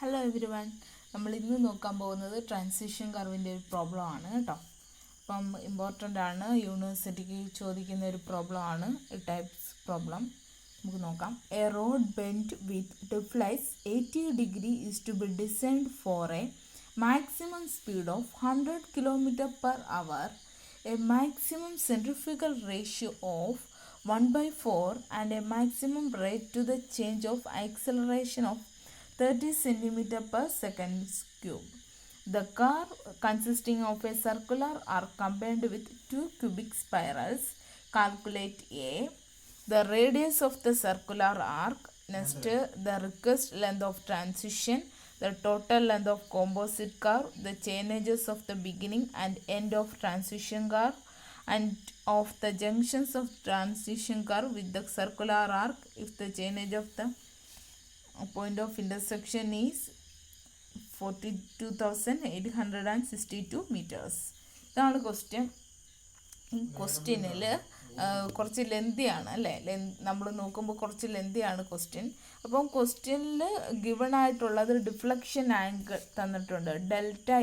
Hello every one. നമ്മൾ ഇന്ന് നോക്കാൻ പോകുന്നത് ട്രാൻസിഷൻ കർവിൻ്റെ ഒരു പ്രോബ്ലം ആണ് കേട്ടോ. അപ്പം ഇമ്പോർട്ടൻ്റ് ആണ്, യൂണിവേഴ്സിറ്റിക്ക് ചോദിക്കുന്ന ഒരു പ്രോബ്ലം ആണ്, ടൈപ്സ് പ്രോബ്ലം. നമുക്ക് നോക്കാം. A road bend with deflects 80° is to be designed for a maximum speed of 100 km/h, a maximum centrifugal ratio of 1/4 and a maximum rate to the change of acceleration of 30 cm/s³. The car consisting of a circular arc combined with 2 cubic spirals. Calculate A, the radius of the circular arc. Next, the request length of transition, the total length of composite curve, the changes of the beginning and end of transition curve, and of the junctions of transition curve with the circular arc if the change of the point of intersection is 42,862 meters. ഇതാണ് question. ഈ ക്വസ്റ്റ്യനിൽ കുറച്ച് ലെന്തിയാണ് അല്ലേ, നമ്മൾ നോക്കുമ്പോൾ കുറച്ച് ലെന്തിയാണ് question. അപ്പം ക്വസ്റ്റ്യനിൽ ഗിവൺ ആയിട്ടുള്ളത് ഡിഫ്ലക്ഷൻ ആംഗിൾ തന്നിട്ടുണ്ട്. ഡെൽറ്റ =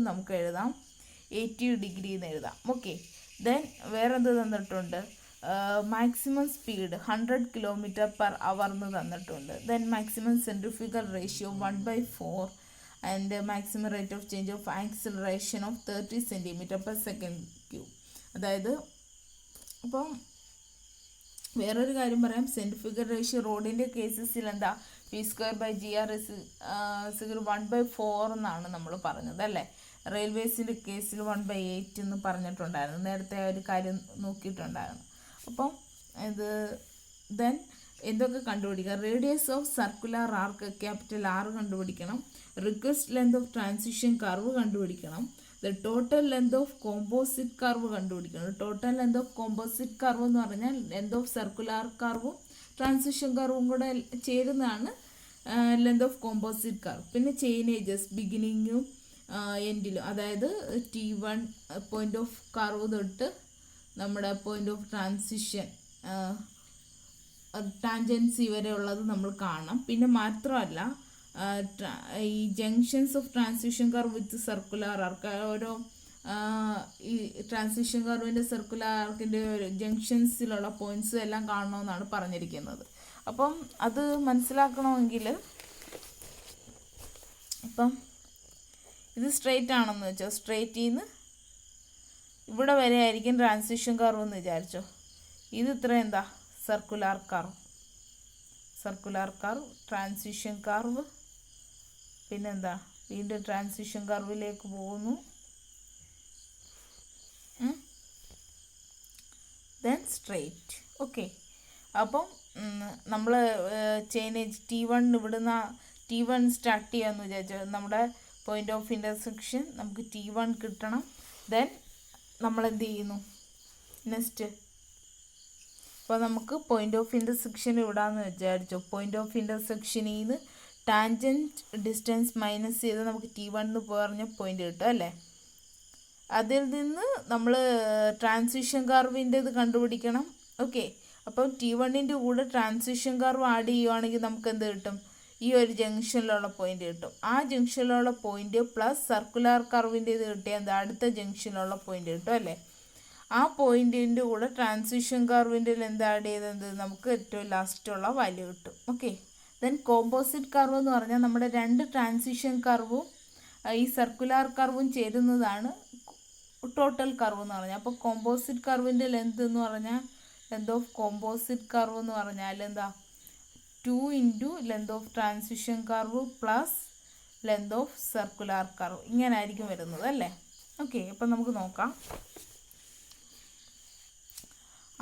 നമുക്ക് എഴുതാം 80° എന്ന് എഴുതാം. ഓക്കെ, ദെൻ വേറെന്ത് തന്നിട്ടുണ്ട്? മാക്സിമം സ്പീഡ് 100 km/h എന്ന് തന്നിട്ടുണ്ട്. Then maximum centrifugal ratio 1/4 and maximum rate of change of acceleration of 30 cm/s³. അതായത് അപ്പം വേറൊരു കാര്യം പറയാം. സെൻട്രിഫ്യൂഗൽ റേഷ്യോ റോഡിൻ്റെ കേസസിൽ എന്താ, v²/gr = 1/4 എന്നാണ് നമ്മൾ പറഞ്ഞത് അല്ലേ. റെയിൽവേസിൻ്റെ കേസിൽ 1/8 എന്ന് പറഞ്ഞിട്ടുണ്ടായിരുന്നു. നേരത്തെ ഒരു കാര്യം നോക്കിയിട്ടുണ്ടായിരുന്നു. അപ്പം ഇത് ദെൻ എന്തൊക്കെ കണ്ടുപിടിക്കുക? Radius of circular arc capital R കണ്ടുപിടിക്കണം. Request length of transition curve കണ്ടുപിടിക്കണം. The total length of composite curve കണ്ടുപിടിക്കണം. Total length of composite curve എന്ന് പറഞ്ഞാൽ ലെങ്ത് ഓഫ് സർക്കുലർ കർവും ട്രാൻസിഷൻ കർവും കൂടെ ചേരുന്നതാണ് ലെങ്ത് ഓഫ് കോമ്പോസിറ്റ് കർവ്. പിന്നെ ചേഞ്ചസ് ബിഗിനിങ്ങും എൻഡിലും, അതായത് T1 പോയിന്റ് ഓഫ് കർവ് തൊട്ട് നമ്മുടെ പോയിന്റ് ഓഫ് ട്രാൻസിഷൻ ടാൻജൻസി വരെ ഉള്ളത് നമ്മൾ കാണണം. പിന്നെ മാത്രമല്ല ഈ junctions of transition curve with circular arc, ഓരോ ഈ ട്രാൻസിഷൻ കർവിൻ്റെ സർക്കുലർ ആർക്കിൻ്റെ ജംഗ്ഷൻസിലുള്ള പോയിൻറ്റ്സും എല്ലാം കാണണമെന്നാണ് പറഞ്ഞിരിക്കുന്നത്. അപ്പം അത് മനസ്സിലാക്കണമെങ്കിൽ ഇപ്പം ഇത് സ്ട്രെയിറ്റ് ആണെന്ന് വെച്ചോ, സ്ട്രെയിറ്റിൽ നിന്ന് ഇവിടെ വരെ ആയിരിക്കും ട്രാൻസിഷൻ കർവ് എന്ന് വിചാരിച്ചോ. ഇത് ഇത്ര എന്താ, സർക്കുലർ കർവ്, ട്രാൻസിഷൻ കർവ്, പിന്നെന്താ വീണ്ടും ട്രാൻസിഷൻ കർവിലേക്ക് പോകുന്നു, ദെൻ സ്ട്രെയിറ്റ്. ഓക്കെ, അപ്പം നമ്മൾ ചേഞ്ച് T1 ഇവിടുന്ന് T1 സ്റ്റാർട്ട് ചെയ്യാമെന്ന് വിചാരിച്ചോ. നമ്മുടെ പോയിന്റ് ഓഫ് ഇൻ്റർസെക്ഷൻ നമുക്ക് T1 കിട്ടണം. ദെൻ നമ്മൾ എന്ത് ചെയ്യുന്നു നെക്സ്റ്റ്? അപ്പോൾ നമുക്ക് പോയിന്റ് ഓഫ് ഇൻ്റർസെക്ഷൻ ഇവിടാന്ന് വിചാരിച്ചോ. പോയിന്റ് ഓഫ് ഇൻ്റർസെക്ഷനിൽ നിന്ന് ടാൻജൻറ്റ് ഡിസ്റ്റൻസ് മൈനസ് ചെയ്ത് നമുക്ക് T1 എന്ന് പറഞ്ഞ പോയിന്റ് കിട്ടും അല്ലേ. അതിൽ നിന്ന് നമ്മൾ ട്രാൻസിഷൻ കർവിൻ്റെ ഇത് കണ്ടുപിടിക്കണം. ഓക്കെ, അപ്പം T1ൻ്റെ കൂടെ ട്രാൻസിഷൻ കർവ് ആഡ് ചെയ്യുവാണെങ്കിൽ നമുക്ക് എന്ത് കിട്ടും? ഈ ഒരു ജംഗ്ഷനിലുള്ള പോയിന്റ് കിട്ടും. ആ ജംഗ്ഷനിലുള്ള പോയിന്റ് പ്ലസ് സർക്കുലർ കർവിൻ്റെ ഇത് കിട്ടിയാൽ എന്താ, അടുത്ത ജംഗ്ഷനിലുള്ള പോയിന്റ് കിട്ടും അല്ലേ. ആ പോയിന്റിൻ്റെ കൂടെ ട്രാൻസിഷൻ കർവിൻ്റെ ലെന്ത് ആഡ് ചെയ്തത് നമുക്ക് ഏറ്റവും ലാസ്റ്റുള്ള വാല്യൂ കിട്ടും. ഓക്കെ, ദെൻ കോമ്പോസിറ്റ് കർവ് എന്ന് പറഞ്ഞാൽ നമ്മുടെ രണ്ട് ട്രാൻസിഷൻ കർവും ഈ സർക്കുലർ കർവും ചേരുന്നതാണ് ടോട്ടൽ കർവ് എന്ന് പറഞ്ഞാൽ. അപ്പോൾ കോമ്പോസിറ്റ് കർവിൻ്റെ ലെന്ത് എന്ന് പറഞ്ഞാൽ ലെന്ത് ഓഫ് കോമ്പോസിറ്റ് കർവ് എന്ന് പറഞ്ഞാൽ എന്താ, 2 × length of transition curve plus length of circular curve, ഇങ്ങനെ ആയിരിക്കും വരുന്നത് അല്ലേ. ഓക്കെ, അപ്പം നമുക്ക് നോക്കാം.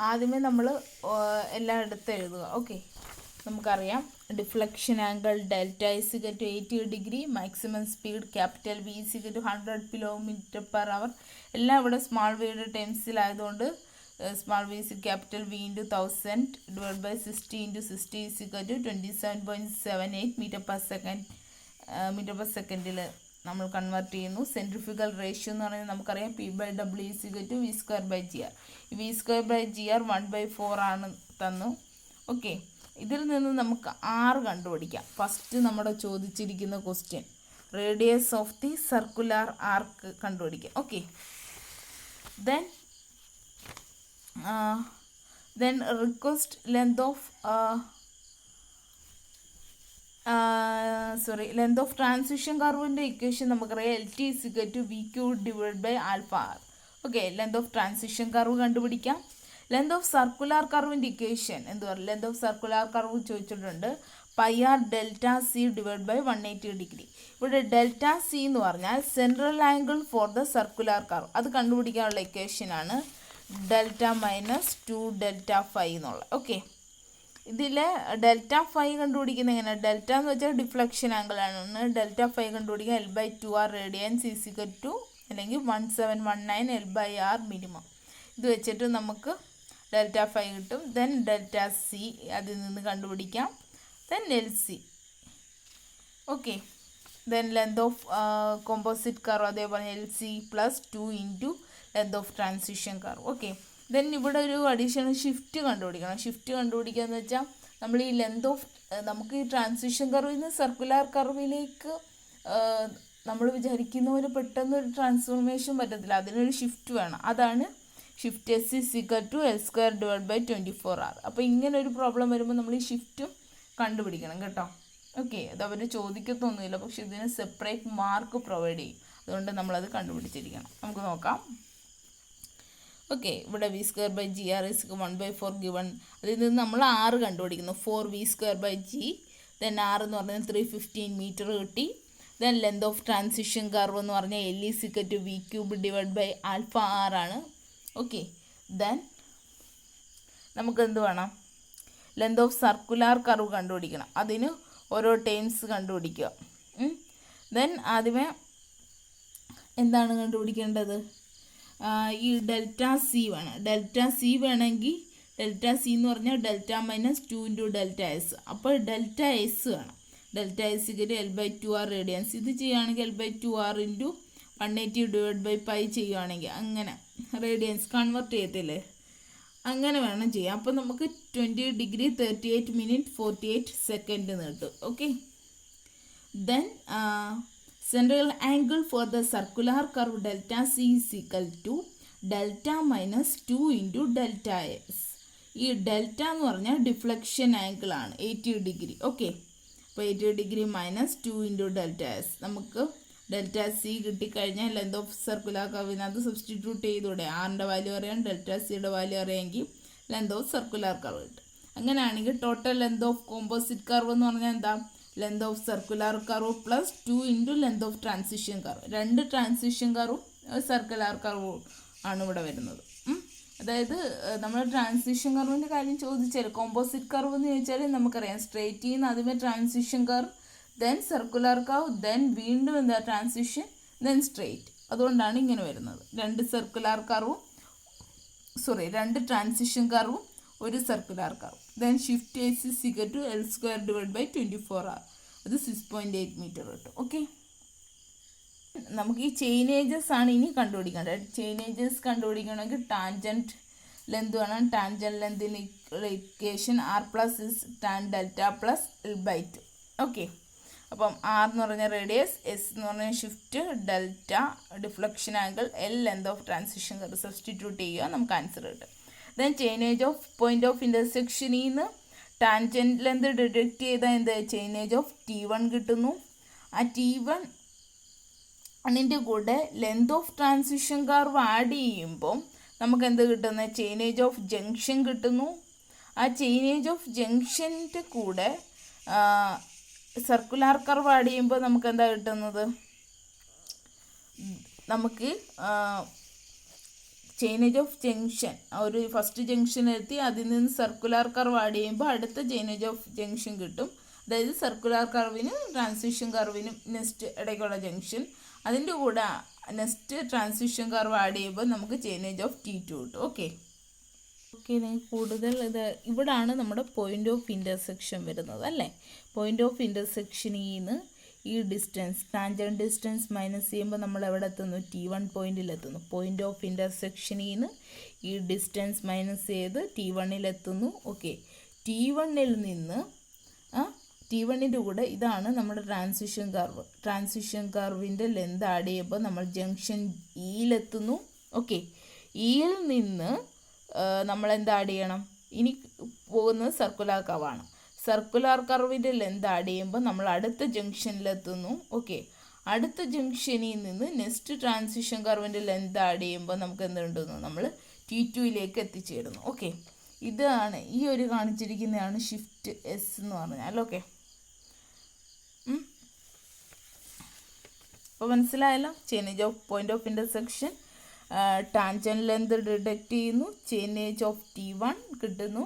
ആദ്യമേ നമ്മൾ എല്ലാം എടുത്ത് എഴുതുക. ഓക്കെ, നമുക്കറിയാം deflection angle delta = 80°, maximum speed capital V = 100 km/h. എല്ലാം ഇവിടെ സ്മാൾ വിയുടെ ടേംസിലായതുകൊണ്ട് small v capital V × 1000 / 60 × 60 = 27.78 m/s നമ്മൾ കൺവേർട്ട് ചെയ്യുന്നു. സെൻട്രിഫ്യൂഗൽ റേഷ്യോ എന്ന് പറഞ്ഞാൽ നമുക്കറിയാം P/W = v²/gr. V²/gr 1/4 ആണ് തന്നു. ഓക്കെ, ഇതിൽ നിന്ന് നമുക്ക് R കണ്ടുപിടിക്കാം. ഫസ്റ്റ് നമ്മുടെ ചോദിച്ചിരിക്കുന്ന question radius of the circular arc കണ്ടുപിടിക്കാം. Okay, then request length of transition curve equation നമുക്കറിയാം LT = VQ / α/r. Okay, length of transition curve കണ്ടുപിടിക്കാം. ലെങ്ത് ഓഫ് സർക്കുലർ കർവിൻ്റെ ഇക്വേഷൻ എന്ത് പറയുക? ലെങ്ത് ഓഫ് സർക്കുലർ കർവ് ചോദിച്ചിട്ടുണ്ട് πr delta C / 180 degree. ഇവിടെ delta C എന്ന് പറഞ്ഞാൽ central angle for the circular curve. അത് കണ്ടുപിടിക്കാനുള്ള ഇക്വേഷനാണ് ഡെൽറ്റ -2 ഡെൽറ്റ ഫൈ എന്നുള്ളത്. ഓക്കെ, ഇതിൽ ഡെൽറ്റ ഫൈ കണ്ടുപിടിക്കുന്നത് എങ്ങനെയാണ്? ഡെൽറ്റ എന്ന് വെച്ചാൽ ഡിഫ്ലക്ഷൻ ആംഗിൾ ആണ്. ഡെൽറ്റ ഫൈ കണ്ടുപിടിക്കുക L/2r റേഡിയൻസ് = അല്ലെങ്കിൽ 1719 L/r മിനിമം. ഇത് വെച്ചിട്ട് നമുക്ക് ഡെൽറ്റ ഫൈ കിട്ടും. ദെൻ ഡെൽറ്റ സി അതിൽ നിന്ന് കണ്ടുപിടിക്കാം. Then LC. Okay, then length of composite curve അതേപോലെ LC + 2 × length of transition curve. Okay, then ഇവിടെ ഒരു അഡീഷണൽ ഷിഫ്റ്റ് കണ്ടുപിടിക്കണം. ഷിഫ്റ്റ് കണ്ടുപിടിക്കുക എന്ന് വെച്ചാൽ നമ്മൾ ഈ ലെങ്ത് ഓഫ് നമുക്ക് ഈ ട്രാൻസിഷൻ കർവിൽ നിന്ന് സർക്കുലർ കർവിലേക്ക് നമ്മൾ വിചാരിക്കുന്ന പോലെ പെട്ടെന്ന് ഒരു ട്രാൻസ്ഫോർമേഷൻ പറ്റത്തില്ല. അതിനൊരു ഷിഫ്റ്റ് വേണം. അതാണ് ഷിഫ്റ്റ് S = L² / 24r. അപ്പോൾ ഇങ്ങനെ ഒരു പ്രോബ്ലം വരുമ്പോൾ നമ്മൾ ഈ ഷിഫ്റ്റും കണ്ടുപിടിക്കണം കേട്ടോ. ഓക്കെ, അത് അവർ ചോദിക്കത്തൊന്നുമില്ല, പക്ഷെ ഇതിന് സെപ്പറേറ്റ് മാർക്ക് പ്രൊവൈഡ് ചെയ്യും. അതുകൊണ്ട് നമ്മളത് കണ്ടുപിടിച്ചിരിക്കണം. നമുക്ക് നോക്കാം. ഓക്കെ, ഇവിടെ V² / GR = 1/4 ഗിവൺ. അതിൽ നിന്ന് നമ്മൾ R കണ്ടുപിടിക്കുന്നു. 4V² / G. ദെൻ R എന്ന് പറഞ്ഞാൽ 315 മീറ്റർ കിട്ടി. Then length of transition curve എന്ന് പറഞ്ഞാൽ L = VQ / α/r ആണ്. ഓക്കെ, ദെൻ നമുക്ക് എന്ത് വേണം? ലെങ്ത് ഓഫ് സർക്കുലർ കർവ് കണ്ടുപിടിക്കണം. അതിന് ഓരോ ടേംസ് കണ്ടുപിടിക്കുക. ദെൻ ആദ്യമേ എന്താണ് കണ്ടുപിടിക്കേണ്ടത്? ഈ ഡെൽറ്റ സി വേണം. ഡെൽറ്റ സി വേണമെങ്കിൽ ഡെൽറ്റ സി എന്ന് പറഞ്ഞാൽ ഡെൽറ്റ -2 × ഡെൽറ്റ എസ്. അപ്പോൾ ഡെൽറ്റ എസ് വേണം. Delta S = L/2r radians. ഇത് ചെയ്യുകയാണെങ്കിൽ L/2r × 180 / π ചെയ്യുകയാണെങ്കിൽ അങ്ങനെ റേഡിയൻസ് കൺവേർട്ട് ചെയ്യത്തില്ലേ, അങ്ങനെ വേണം ചെയ്യാം. അപ്പോൾ നമുക്ക് 20 ഡിഗ്രി 38 മിനിറ്റ് 48 സെക്കൻഡ് കിട്ടും. Okay, then central angle for the circular curve delta C = delta -2 × delta S. ഈ ഡെൽറ്റ എന്ന് പറഞ്ഞാൽ ഡിഫ്ലക്ഷൻ ആംഗിൾ ആണ് 80 ഡിഗ്രി. ഓക്കെ, അപ്പോൾ 80 ഡിഗ്രി -2 × ഡെൽറ്റ എസ്. നമുക്ക് ഡെൽറ്റ സി കിട്ടിക്കഴിഞ്ഞാൽ ലെങ്ത് ഓഫ് സർക്കുലർ കർവിനകത്ത് സബ്സ്റ്റിറ്റ്യൂട്ട് ചെയ്തൂടെ? ആറിൻ്റെ വാല്യൂ അറിയാം, ഡെൽറ്റ സിയുടെ വാല്യൂ അറിയാമെങ്കിൽ ലെങ്ത് ഓഫ് സർക്കുലർ കർവ് കിട്ടും. അങ്ങനെയാണെങ്കിൽ total length of composite curve എന്ന് പറഞ്ഞാൽ എന്താ? Length of circular curve + 2 × length of transition curve. 2 transition കർവും സർക്കുലർ കർവും ആണ് ഇവിടെ വരുന്നത്. അതായത് നമ്മൾ ട്രാൻസിഷൻ കർവിൻ്റെ കാര്യം ചോദിച്ചാൽ കോമ്പോസിറ്റ് കർവ് എന്ന് ചോദിച്ചാൽ നമുക്കറിയാം സ്ട്രേറ്റിൽ നിന്ന് ആദ്യമേ transition curve, then circular curve, then വീണ്ടും എന്താ ട്രാൻസിഷൻ, ദെൻ സ്ട്രേറ്റ്. അതുകൊണ്ടാണ് ഇങ്ങനെ വരുന്നത്. 2 ട്രാൻസിഷൻ കർവും 1 circular curve. Then shift S = L² / 24r. അത് 6.8 മീറ്റർ കിട്ടും. ഓക്കെ, നമുക്ക് ഈ ചെയിനേജസ് ആണ് ഇനി കണ്ടുപിടിക്കേണ്ടത്. ചെയിനേജസ് കണ്ടുപിടിക്കണമെങ്കിൽ ടാൻജൻറ്റ് ലെന്ത് വേണം. ടാൻജൻറ്റ് ലെന്തിന് equation R + tan delta + L/2. Okay, അപ്പം R എന്ന് പറഞ്ഞ റേഡിയസ്, S എന്ന് പറഞ്ഞ shift, delta deflection angle, L length of transition curve substitute ചെയ്യുക, നമുക്ക് ആൻസർ കിട്ടും. Then chainage of point of ഇൻ്റർസെക്ഷനിൽ നിന്ന് ടാൻജൻറ്റ് ലെന്ത് ഡിഡക്റ്റ് ചെയ്താൽ എന്ത്? ചെയിനേജ് ഓഫ് T1 കിട്ടുന്നു. ആ T1 അതിൻ്റെ കൂടെ length of transition curve add ചെയ്യുമ്പോൾ നമുക്ക് എന്ത് കിട്ടുന്നത്? ചെയിനേജ് ഓഫ് ജംഗ്ഷൻ കിട്ടുന്നു. ആ ചെയിനേജ് ഓഫ് ജംഗ്ഷൻ്റെ കൂടെ സർക്കുലർ കർവ് ആഡ് ചെയ്യുമ്പോൾ നമുക്ക് എന്താ കിട്ടുന്നത്? നമുക്ക് ചെയിനേജ് ഓഫ് ജംഗ്ഷൻ, ഒരു ഫസ്റ്റ് ജംഗ്ഷൻ എത്തി അതിൽ നിന്ന് സർക്കുലർ കർവ് ആഡ് ചെയ്യുമ്പോൾ അടുത്ത ചെയിനേജ് ഓഫ് ജംഗ്ഷൻ കിട്ടും. അതായത് സർക്കുലർ കർവിനും ട്രാൻസിഷൻ കർവിനും നെക്സ്റ്റ് ഇടയ്ക്കുള്ള ജംഗ്ഷൻ, അതിൻ്റെ കൂടെ നെക്സ്റ്റ് ട്രാൻസിഷൻ കർവ് ആഡ് ചെയ്യുമ്പോൾ നമുക്ക് ചെയിനേജ് ഓഫ് T2 കിട്ടും. ഓക്കെ, നിങ്ങൾക്ക് കൂടുതൽ ഇവിടാണ് നമ്മുടെ പോയിൻ്റ് ഓഫ് ഇൻ്റർസെക്ഷൻ വരുന്നത് അല്ലേ. പോയിൻ്റ് ഓഫ് ഇൻ്റർസെക്ഷനിൽ നിന്ന് ഈ ഡിസ്റ്റൻസ് ടാൻജൻറ്റ് ഡിസ്റ്റൻസ് മൈനസ് ചെയ്യുമ്പോൾ നമ്മൾ എവിടെ എത്തുന്നു? T1 പോയിൻറ്റിലെത്തുന്നു. പോയിൻ്റ് ഓഫ് ഇൻ്റർസെക്ഷനിൽ നിന്ന് ഈ ഡിസ്റ്റൻസ് മൈനസ് ചെയ്ത് T1-ലെത്തുന്നു. ഓക്കെ, T1-ൽ നിന്ന് T1-ൻ്റെ കൂടെ ഇതാണ് നമ്മുടെ ട്രാൻസിഷൻ കർവ്. ട്രാൻസിഷൻ കർവിൻ്റെ ലെന്ത് ആഡ് ചെയ്യുമ്പോൾ നമ്മൾ ജംഗ്ഷൻ ഇയിലെത്തുന്നു. ഓക്കെ, ഇയിൽ നിന്ന് നമ്മൾ എന്ത് ആഡ് ചെയ്യണം? ഇനി പോകുന്നത് സർക്കുലർ കർവാണ്. സർക്കുലർ കർവിൻ്റെ ലെന്ത് ആഡ് ചെയ്യുമ്പോൾ നമ്മൾ അടുത്ത ജംഗ്ഷനിലെത്തുന്നു. ഓക്കെ, അടുത്ത ജംഗ്ഷനിൽ നിന്ന് നെക്സ്റ്റ് ട്രാൻസിഷൻ കർവിൻ്റെ ലെന്ത് ആഡ് ചെയ്യുമ്പോൾ നമുക്ക് എന്തുണ്ടെന്നു നമ്മൾ T2-ലേക്ക് എത്തിച്ചേരുന്നു. ഓക്കെ, ഇതാണ് ഈ ഒരു കാണിച്ചിരിക്കുന്നതാണ് ഷിഫ്റ്റ് എസ് എന്ന് പറഞ്ഞാൽ. ഓക്കെ, അപ്പോൾ മനസ്സിലായല്ലോ. Change of point of intersection, tangent length detect ചെയ്യുന്നു, ചേഞ്ച് ഓഫ് T1 കിട്ടുന്നു.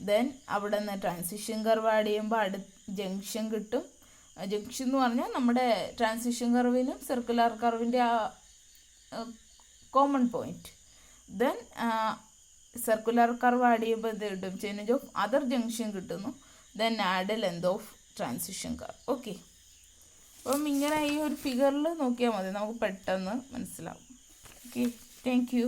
ദെൻ അവിടെ നിന്ന് ട്രാൻസിഷൻ കർവ് ആഡ് ചെയ്യുമ്പോൾ അടുത്ത ജംഗ്ഷൻ കിട്ടും. ജംഗ്ഷൻ എന്ന് പറഞ്ഞാൽ നമ്മുടെ ട്രാൻസിഷൻ കർവിനും സർക്കുലർ കർവിൻ്റെ ആ common point. Then circular curve add ചെയ്യുമ്പോൾ ഇത് കിട്ടും, ചേഞ്ച് ഓഫ് അതർ ജംഗ്ഷൻ കിട്ടുന്നു. Then add length of transition curve. Okay, അപ്പം ഇങ്ങനെ ഈ ഒരു ഫിഗറിൽ നോക്കിയാൽ മതി, നമുക്ക് പെട്ടെന്ന് മനസ്സിലാവും. Okay, thank you.